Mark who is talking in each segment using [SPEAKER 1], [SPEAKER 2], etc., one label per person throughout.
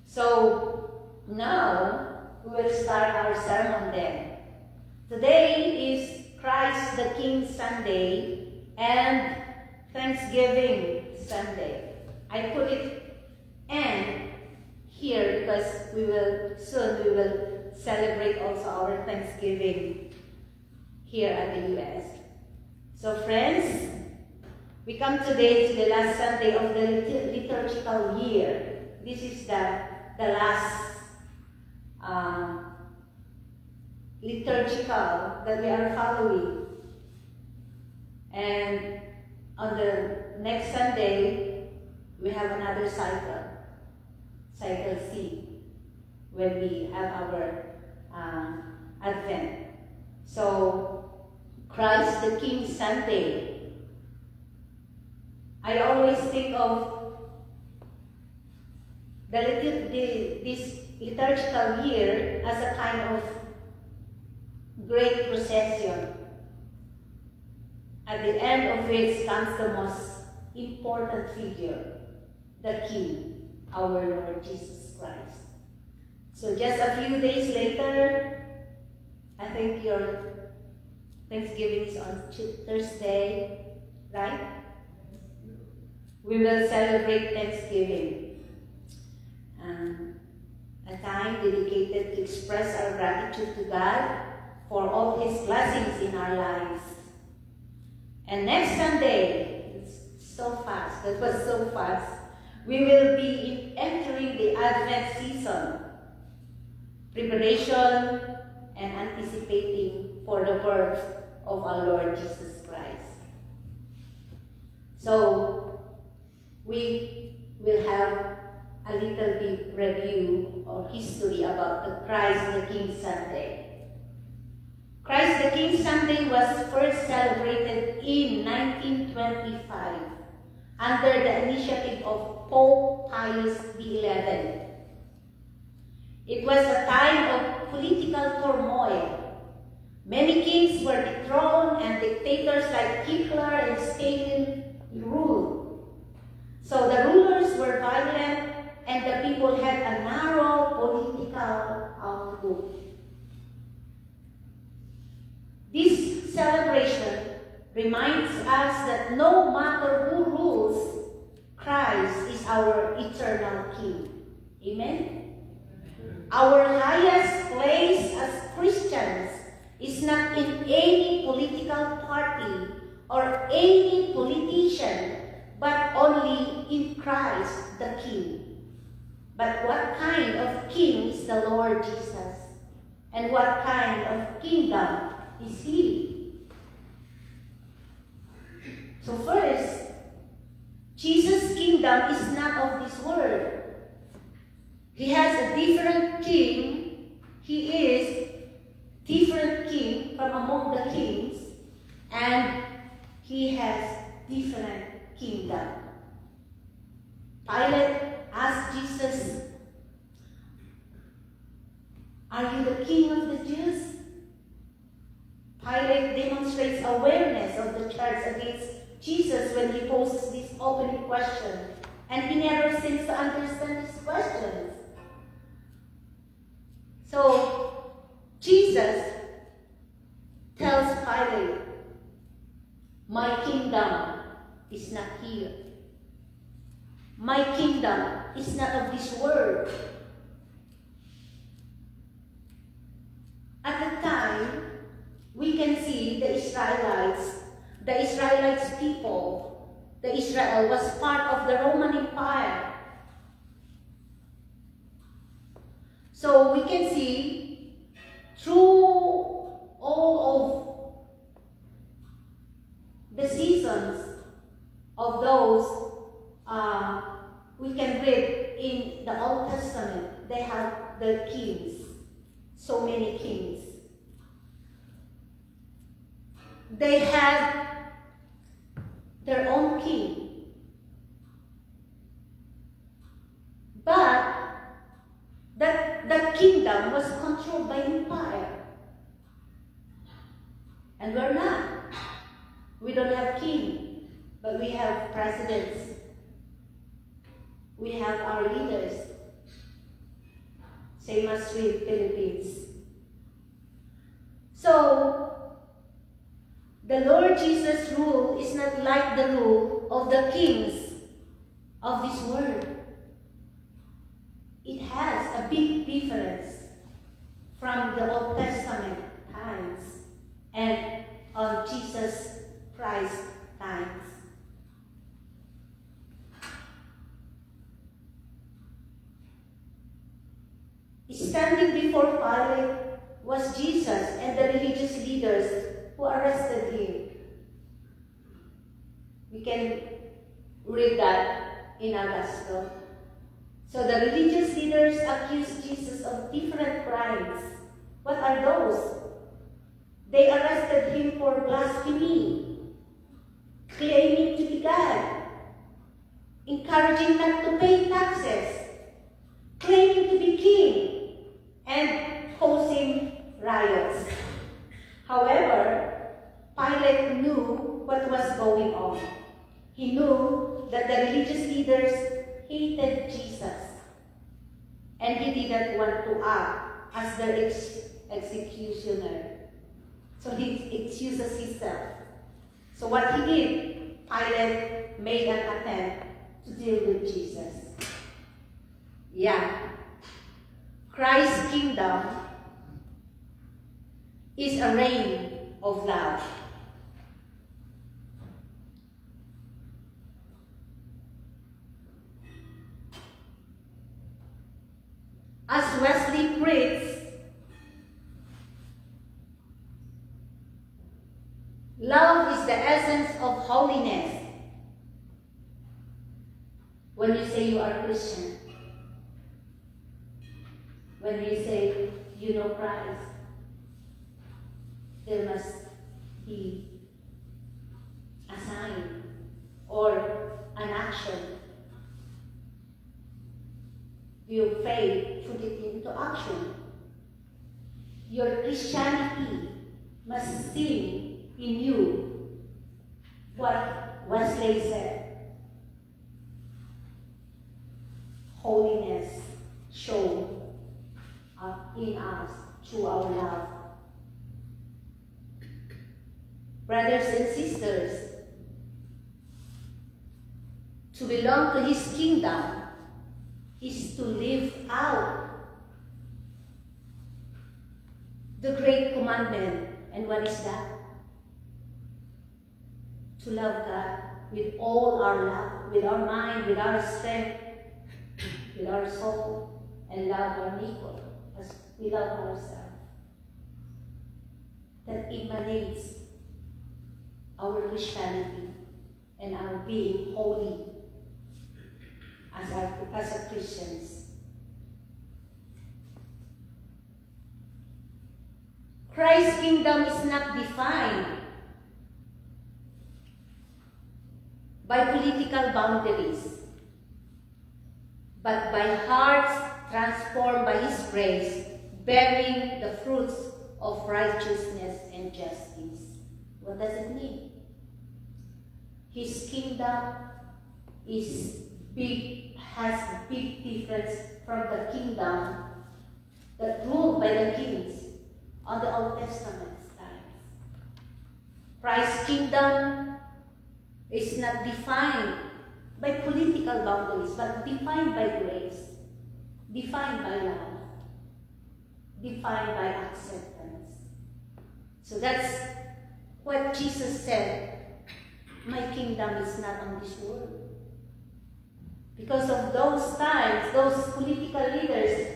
[SPEAKER 1] So now we will start our sermon then. Today is Christ the King Sunday and Thanksgiving Sunday. I put it "and" here because we will celebrate also our Thanksgiving here at the U.S. So friends, we come today to the last Sunday of the liturgical year. This is the last liturgical that we are following. And on the next Sunday, we have another cycle C, when we have our Advent. So, Christ the King Sunday. I always think of this liturgical year as a kind of great procession, at the end of which comes the most important figure, the King, our Lord Jesus Christ. So just a few days later, I think your Thanksgiving is on Thursday, right? We will celebrate Thanksgiving. A time dedicated to express our gratitude to God for all His blessings in our lives. And next Sunday, it's so fast, that was so fast, we will be entering the Advent season, preparation and anticipating for the birth of our Lord Jesus Christ. So, we will have a little bit review or history about the Christ the King Sunday. Christ the King Sunday was first celebrated in 1925 under the initiative of Pope Pius XI. It was a time of political turmoil. Many kings were dethroned and dictators like Hitler and Stalin ruled. So the rulers were violent and the people had a narrow political outlook. This celebration reminds us that no matter who rules, Christ is our eternal King. Amen? Our highest place as Christians is not in any political party or any politician, but only in Christ the King. But what kind of King is the Lord Jesus? And what kind of kingdom is He? So first, Jesus' kingdom is not of this world. He has a different king. He is different king from among the kings, and He has different kingdom. Pilate asked Jesus, "Are you the King of the Jews?" Pilate demonstrates awareness of the charge against Jesus when he poses this opening question, and he never seems to understand his questions. So, Jesus tells Pilate, "My kingdom is not here. My kingdom is not of this world." At the time, we can see the Israelites people, the Israel was part of the Roman Empire. So we can see through all of the seasons of those we can read in the Old Testament, they have the kings, so many kings. They had their own king. But that kingdom was controlled by empire. And we're not. We don't have king, but we have presidents. we have our leaders. Same as with Philippines. So, the Lord Jesus' rule is not like the rule of the kings of this world. It has a big difference from the Old Testament times and of Jesus Christ times. Standing before Pilate was Jesus and the religious leaders who arrested him. We can read that in our gospel. So the religious leaders accused Jesus of different crimes. What are those? They arrested him for blasphemy, claiming to be God, encouraging not to pay taxes, claiming to be king, and causing riots. However, Pilate knew what was going on. He knew that the religious leaders hated Jesus, and he didn't want to act as their executioner. So he excuses himself. So what he did, Pilate made an attempt to deal with Jesus. Yeah. Christ's kingdom is a reign of love. As Wesley preached, love is the essence of holiness. When you say you are Christian, when you say you know Christ, there must be a sign or an action. Your faith, put it into action. Your Christianity must sing in you what Wesley said. Holiness shown in us through our love. Brothers and sisters, to belong to His kingdom is to live out the great commandment. And what is that? To love God with all our love, with our mind, with our strength, with our soul, and love our neighbor as we love ourselves. That emanates our Christianity and our being holy as Christians. Christ's kingdom is not defined by political boundaries, but by hearts transformed by His grace, bearing the fruits of righteousness and justice. What does it mean? His kingdom is big, has a big difference from the kingdom that ruled by the kings on the Old Testament times. Christ's kingdom is not defined by political boundaries, but defined by grace, defined by love, defined by acceptance. So that's what Jesus said, my kingdom is not on this world. Because of those times, those political leaders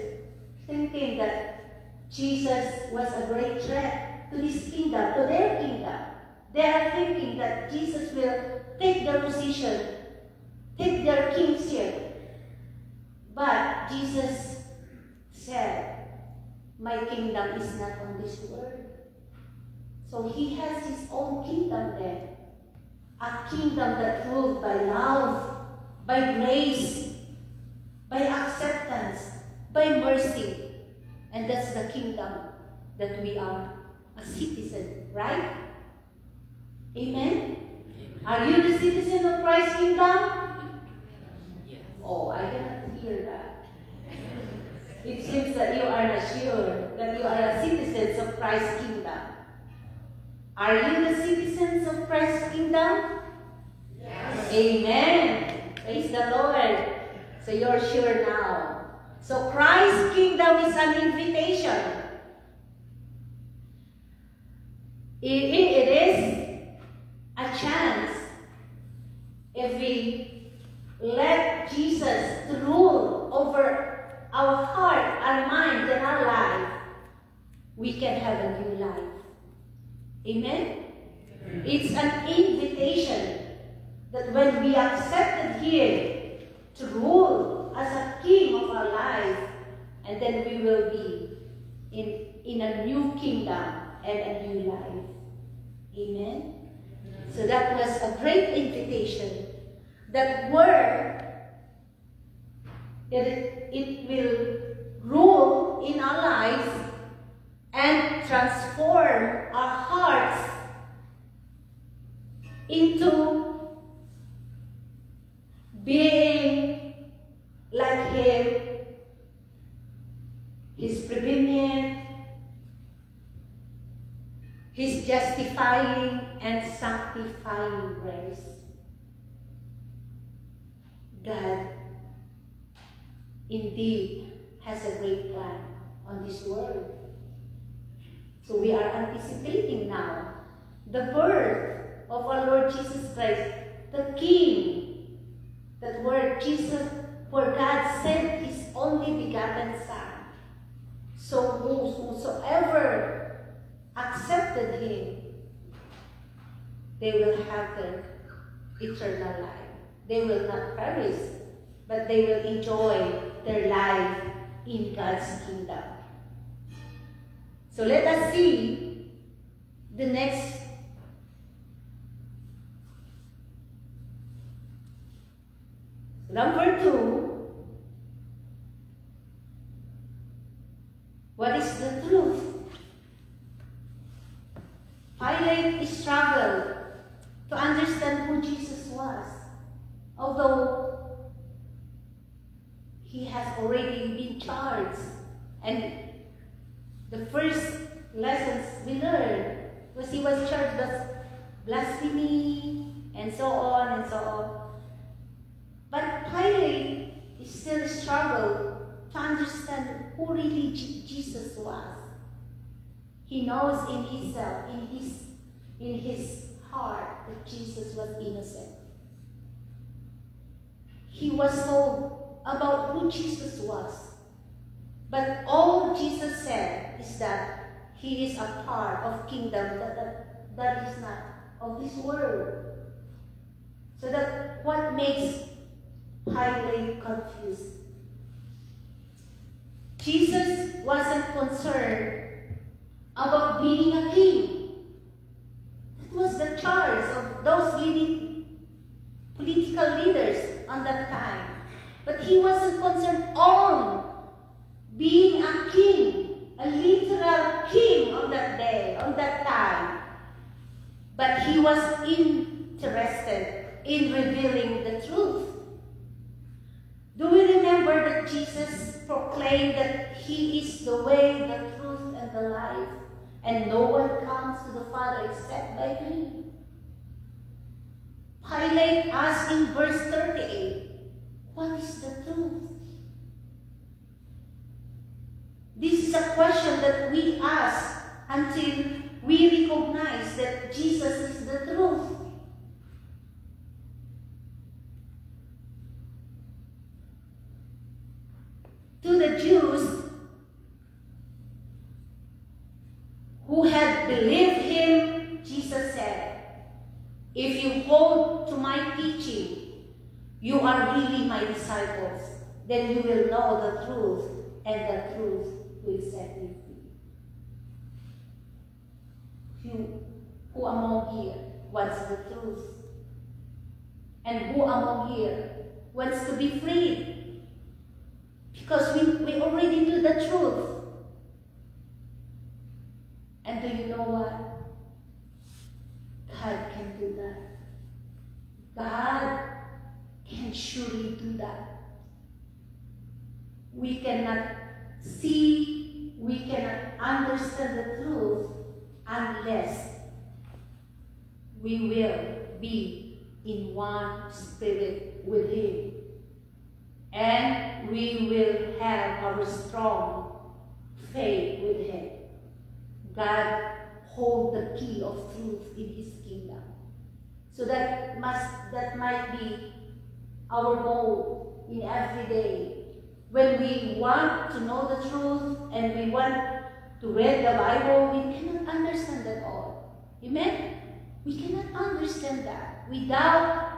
[SPEAKER 1] thinking that Jesus was a great threat to this kingdom, to their kingdom. They are thinking that Jesus will take their position, take their kingship. But Jesus said, my kingdom is not on this world. So He has His own kingdom there. A kingdom that ruled by love, by grace, by acceptance, by mercy. And that's the kingdom that we are a citizen, right? Amen? Are you the citizen of Christ's kingdom?
[SPEAKER 2] Yes.
[SPEAKER 1] Oh, I cannot hear that. It seems that you are not sure that you are a citizens of Christ's kingdom. Are you the citizens of Christ's kingdom? Yes. Amen. Praise the Lord. So you're sure now. So Christ's kingdom is an invitation. It is a chance if we let Jesus to rule over our heart, our mind, and our life, we can have a new life. Amen? It's an invitation that when we accepted Him to rule as a king of our life, and then we will be in a new kingdom and a new life. Amen? So that was a great invitation. That word, it will rule in our lives and transform our hearts into being like Him, His prevenient, His justifying and sanctifying grace. God indeed has a great plan on this world. So we are anticipating now the birth of our Lord Jesus Christ, the King, that where Jesus, where God sent His only begotten Son. So whosoever accepted Him, they will have their eternal life. They will not perish, but they will enjoy their life in God's kingdom. So let us see the next. Number 2, what is the truth? Pilate struggled to understand who Jesus was, although he has already been charged. And the first lessons we learned was he was charged with blasphemy and so on and so on. But Pilate still struggled to understand who really Jesus was. He knows in himself, in his heart, that Jesus was innocent. He was told about who Jesus was. But all Jesus said is that He is a part of kingdom that is not of this world. So that what makes Pilate confused? Jesus wasn't concerned about being a king. That was the charge of those leading political leaders on that time. But He wasn't concerned on being a king, a literal king on that day, on that time. But He was interested in revealing the truth. Do we remember that Jesus proclaimed that He is the way, the truth, and the life, and no one comes to the Father except by Me? Pilate asked in verse 38, what is the truth? This is a question that we ask until we recognize that Jesus is the truth. To the Jews who had believed Him, Jesus said, if you hold to my teaching, you are really my disciples. Then you will know the truth, and the truth will set you free. Who among here wants the truth? And who among here wants to be freed? Because we already knew the truth. And do you know what? God can do that. God can surely do that. we cannot see, we cannot understand the truth unless we will be in one spirit with Him. And we will have our strong faith with Him. God holds the key of truth in His kingdom. So that might be our goal in every day. When we want to know the truth and we want to read the Bible, we cannot understand that all. Amen? We cannot understand that without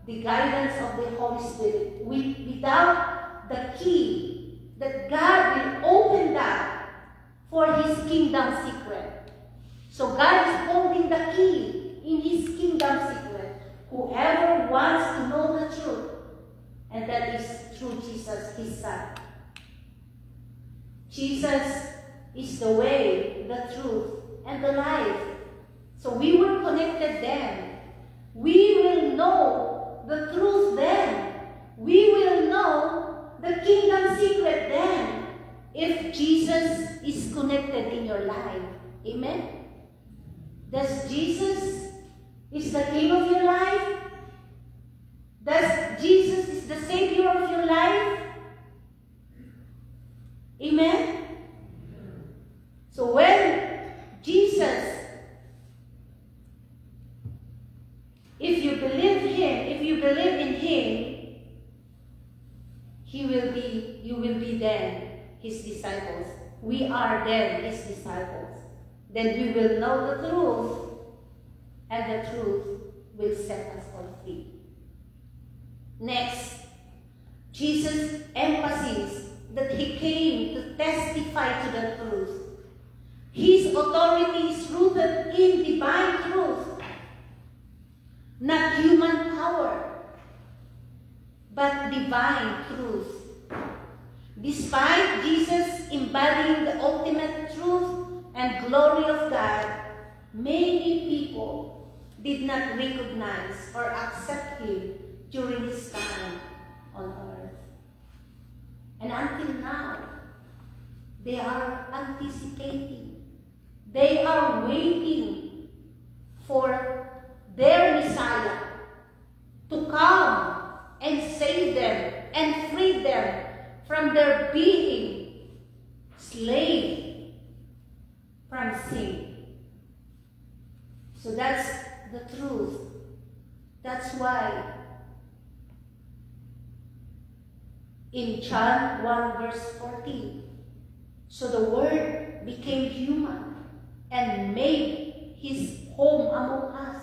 [SPEAKER 1] the guidance of the Holy Spirit, without the key that God will open that for His kingdom secret. So God is holding the key in His kingdom secret. Whoever wants to know the truth, and that is through Jesus, His Son. Jesus is the way, the truth, and the life. So we were connected then. We will know the truth then. We will know the kingdom secret then if Jesus is connected in your life. Amen? Does Jesus is the King of your life? Does Jesus is the Savior of your life? Amen? So when Jesus, if you believe Him, if you believe in Him, you will be then His disciples. We are then His disciples. Then we will know the truth, and the truth will set us all free. Next, Jesus emphasizes that He came to testify to the truth. His authority is rooted in divine truth, not human power, but divine truth. Despite Jesus embodying the ultimate truth and glory of God, many people did not recognize or accept Him during His time on earth. And until now, they are anticipating. They are waiting for their Messiah to come and save them and free them from their being slave from sin. So that's the truth. That's why in John 1 verse 14, so the Word became human and made His home among us.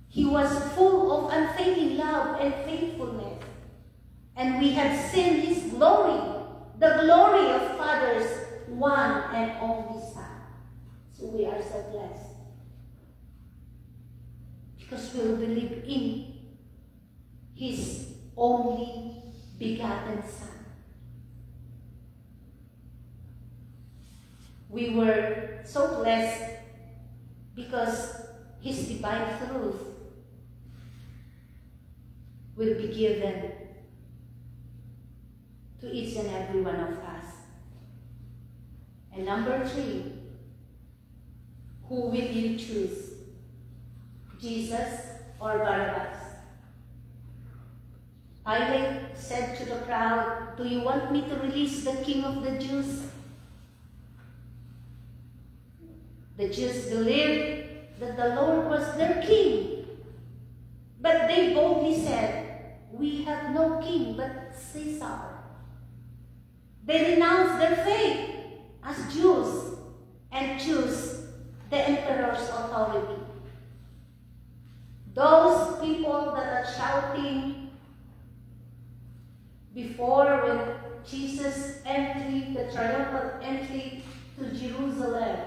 [SPEAKER 1] He was full of unfailing love and faithfulness, and we have seen His glory, the glory of Father's one and only Son. So we are so blessed because we will believe in His only begotten Son. We were so blessed because His divine truth will be given to each and every one of us. And number 3, who will you choose? Jesus or Barabbas? Pilate said to the crowd, "Do you want me to release the King of the Jews?" The Jews believed that the Lord was their king. But they boldly said, "We have no king but Caesar." They renounced their faith as Jews and chose the emperor's authority. Those people that are shouting before when Jesus entered the triumphal entry to Jerusalem,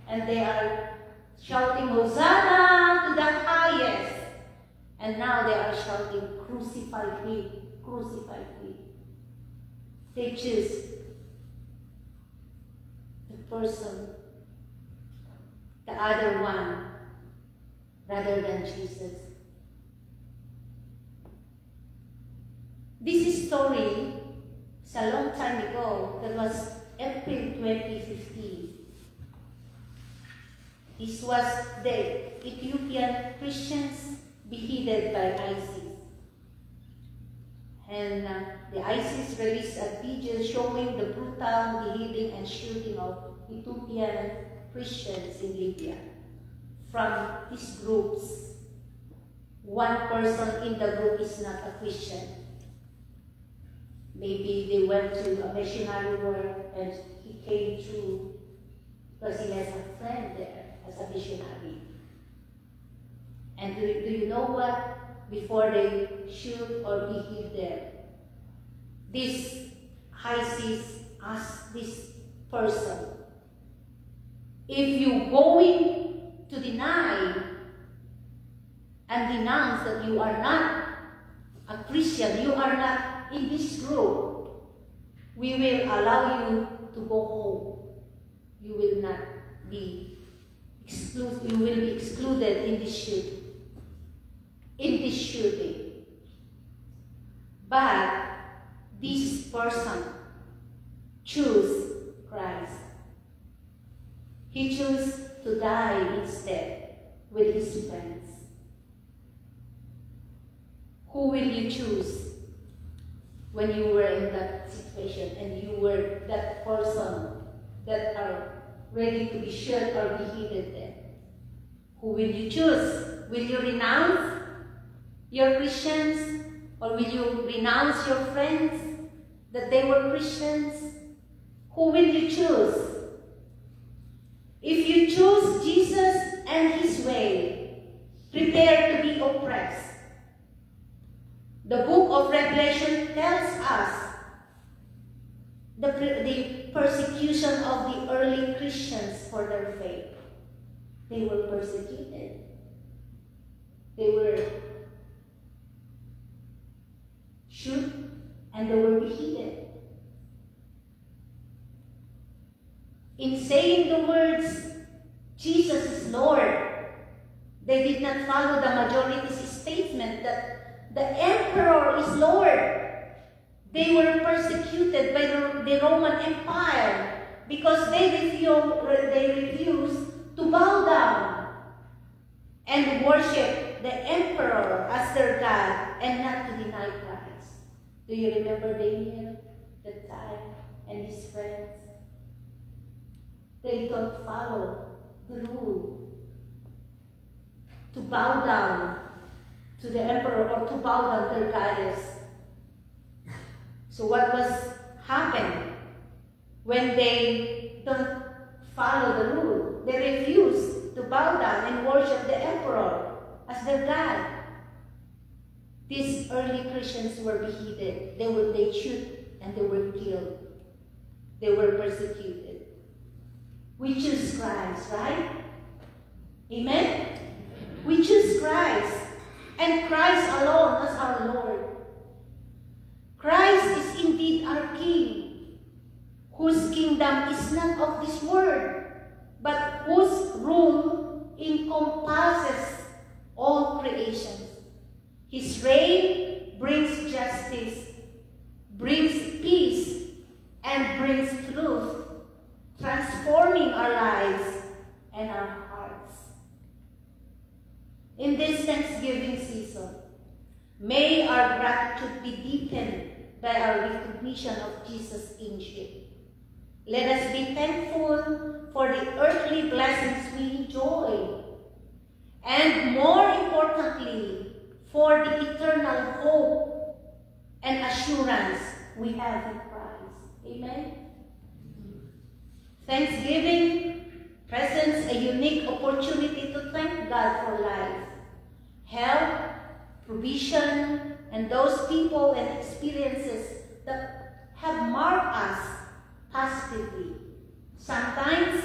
[SPEAKER 1] and they are shouting, "Hosanna to the highest." And now they are shouting, "Crucify Him, crucify Him." They choose the person, the other one, rather than Jesus. This story It's a long time ago. That was April 2015. This was the Ethiopian Christians beheaded by ISIS. And the ISIS released a video showing the brutal beheading and shooting of Ethiopian Christians in Libya. From these groups, one person in the group is not a Christian. Maybe they went to a missionary work and he came through because he has a friend there as a missionary. And do you know what? Before they shoot or behead them, this ISIS asked this person, if you going to deny and denounce that you are not a Christian, you are not in this group, we will allow you to go home. You will not be excluded. You will be excluded in this shooting. But this person chose Christ. He chose to die instead with his friends. Who will you choose when you were in that situation and you were that person that are ready to be shot or beheaded there? Who will you choose? Will you renounce your Christians, or will you renounce your friends that they were Christians? Who will you choose? If you choose Jesus and his way, prepare to be oppressed. The book of Revelation tells us the persecution of the early Christians for their faith. They were persecuted. They were shot and they were beheaded. In saying the words, Jesus is Lord, they did not follow the majority's statement that the emperor is Lord. They were persecuted by the Roman Empire because they refused to bow down and worship the emperor as their God and not to deny Christ. Do you remember Daniel that time and his friends? They don't follow the rule to bow down to the emperor or to bow down their goddess. So what was happened when they don't follow the rule? They refuse to bow down and worship the emperor as their God. These early Christians were beheaded. They shot and they were killed. They were persecuted. We choose Christ, right? Amen? We choose Christ. And Christ alone as our Lord. Christ is indeed our King, whose kingdom is not of this world, but whose rule encompasses all creation. His reign brings justice, brings peace, and brings truth, transforming our lives and our hearts. In this Thanksgiving season, may our gratitude be deepened by our recognition of Jesus' kingship. Let us be thankful for the earthly blessings we enjoy, and more importantly, for the eternal hope and assurance we have in Christ. Amen? Thanksgiving presents a unique opportunity to thank God for life, health, provision, and those people and experiences that have marked us positively. Sometimes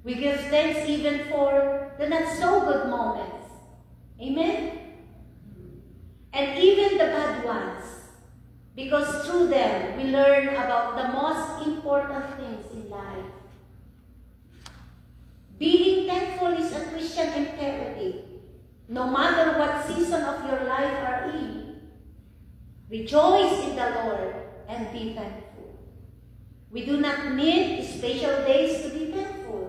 [SPEAKER 1] we give thanks even for the not so good moments. Amen? And even the bad ones, because through them we learn about the most important things in life. Being thankful is a Christian imperative, no matter what season of your life are in. Rejoice in the Lord, and be thankful. We do not need special days to be thankful.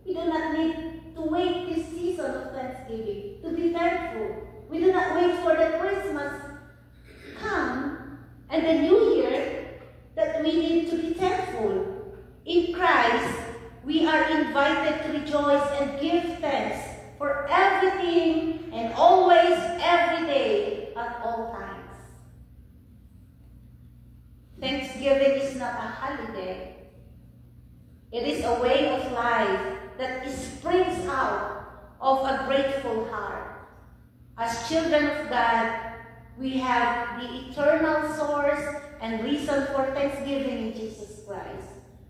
[SPEAKER 1] We do not need to wait this season of Thanksgiving to be thankful. We do not wait for the Christmas come and the New Year that we need to be thankful. In Christ, we are invited to rejoice and give thanks for everything and always, every day, at all times. Thanksgiving is not a holiday. It is a way of life that springs out of a grateful heart. As children of God, we have the eternal source and reason for thanksgiving in Jesus Christ.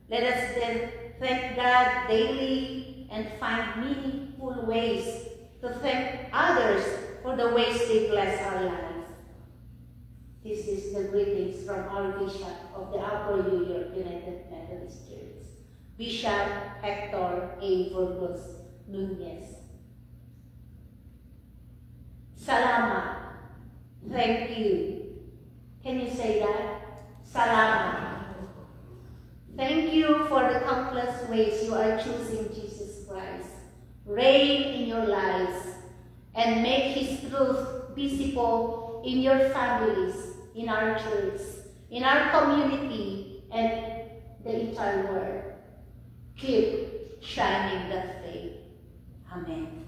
[SPEAKER 1] Let us then thank God daily and find meaningful ways to thank others for the ways they bless our lives. This is the greetings from our Bishop of the Upper New York United Methodist Church, Bishop Hector A. Burgos Nunez. Salamat. Thank you. Can you say that? Salamat. Thank you for the countless ways you are choosing Jesus Christ. Reign in your lives and make His truth visible in your families, in our church, in our community, and the entire world. Keep shining that faith. Amen.